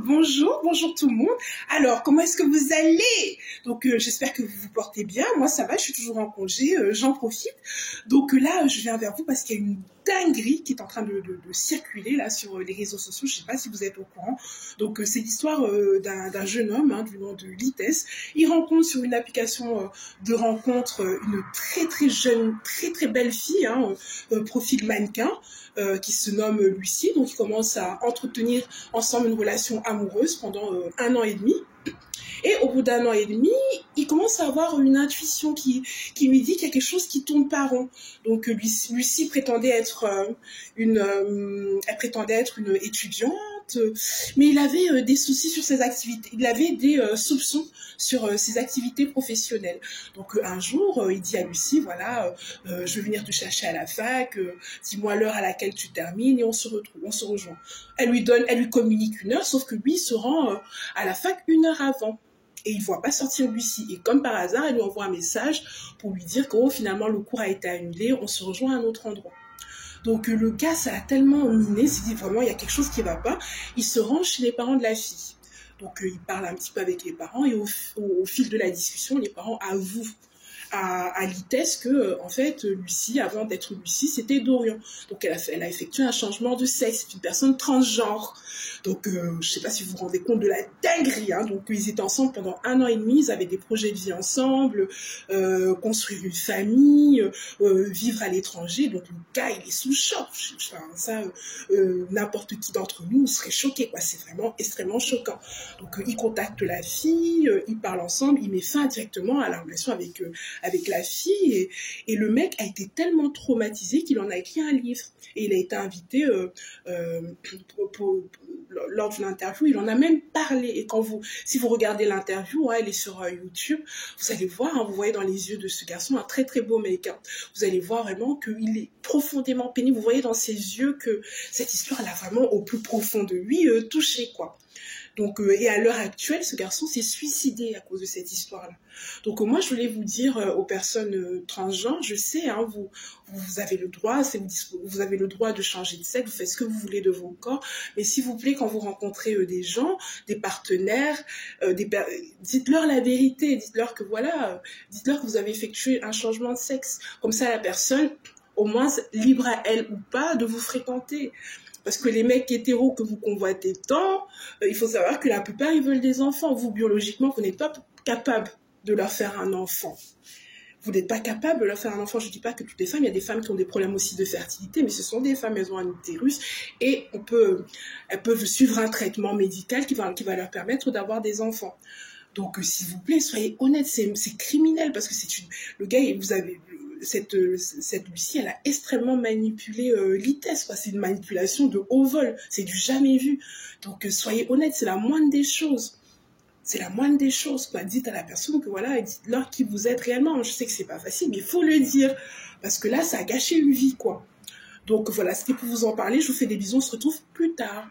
Bonjour, bonjour tout le monde. Alors, comment est-ce que vous allez? Donc, j'espère que vous vous portez bien. Moi, ça va, je suis toujours en congé, j'en profite. Donc là, je viens vers vous parce qu'il y a une dinguerie qui est en train de circuler là sur les réseaux sociaux. Je ne sais pas si vous êtes au courant. Donc, c'est l'histoire d'un jeune homme du nom de Lites. Il rencontre sur une application de rencontre une très très jeune, très très belle fille, profil mannequin, qui se nomme Lucie. Donc, ils commencent à entretenir ensemble une relation amoureuse pendant 1 an et demi. Et au bout d'1 an et demi, il commence à avoir une intuition qui lui dit qu'il y a quelque chose qui tourne pas rond. Donc Lucie prétendait être elle prétendait être une étudiante, mais il avait des soucis sur ses activités. Il avait des soupçons sur ses activités professionnelles. Donc un jour, il dit à Lucie, voilà, je vais venir te chercher à la fac, dis-moi l'heure à laquelle tu termines et on se retrouve, on se rejoint. Elle lui communique une heure, sauf que lui se rend à la fac 1 heure avant. Et il ne voit pas sortir Lucie. Et comme par hasard, elle lui envoie un message pour lui dire que finalement le cours a été annulé, on se rejoint à un autre endroit. Donc le gars, ça l'a tellement miné, il s'est dit vraiment il y a quelque chose qui ne va pas. Il se rend chez les parents de la fille. Donc il parle un petit peu avec les parents et au fil de la discussion, les parents avouent à Lites que en fait Lucie, avant d'être Lucie, c'était Dorian. Donc elle a effectué un changement de sexe, c'est une personne transgenre. Donc je sais pas si vous vous rendez compte de la dinguerie, donc ils étaient ensemble pendant 1 an et demi, ils avaient des projets de vie ensemble, construire une famille, vivre à l'étranger. Donc le gars il est sous choc. Enfin, ça n'importe qui d'entre nous serait choqué, quoi. C'est vraiment extrêmement choquant. Donc il contacte la fille, ils parlent ensemble, il met fin directement à la relation avec la fille et le mec a été tellement traumatisé qu'il en a écrit un livre et il a été invité lors d'une interview, il en a même parlé et si vous regardez l'interview, elle est sur YouTube, vous allez voir, vous voyez dans les yeux de ce garçon un très très beau mec, vous allez voir vraiment qu'il est profondément pénible, vous voyez dans ses yeux que cette histoire l'a vraiment au plus profond de lui touché, quoi. Donc, et à l'heure actuelle, ce garçon s'est suicidé à cause de cette histoire-là. Donc, moi, je voulais vous dire aux personnes transgenres, je sais, vous avez le droit, vous avez le droit de changer de sexe, vous faites ce que vous voulez de vos corps, mais s'il vous plaît, quand vous rencontrez des gens, des partenaires, dites-leur la vérité, dites-leur que voilà, dites-leur que vous avez effectué un changement de sexe. Comme ça, la personne, au moins, libre à elle ou pas de vous fréquenter. Parce que les mecs hétéros que vous convoitez tant, il faut savoir que la plupart, ils veulent des enfants. Vous, biologiquement, vous n'êtes pas capable de leur faire un enfant. Vous n'êtes pas capable de leur faire un enfant. Je ne dis pas que toutes les femmes, il y a des femmes qui ont des problèmes aussi de fertilité, mais ce sont des femmes, elles ont un utérus et elles peuvent suivre un traitement médical qui va leur permettre d'avoir des enfants. Donc, s'il vous plaît, soyez honnêtes, c'est criminel parce que le gars, vous avez... Cette Lucie, elle a extrêmement manipulé Lites, quoi. C'est une manipulation de haut vol, c'est du jamais vu. Donc soyez honnêtes, c'est la moindre des choses. C'est la moindre des choses, quoi. Dites à la personne que voilà, dites-leur qui vous êtes réellement. Je sais que c'est pas facile, mais il faut le dire parce que là, ça a gâché une vie, quoi. Donc voilà, c'était pour vous en parler. Je vous fais des bisous, on se retrouve plus tard.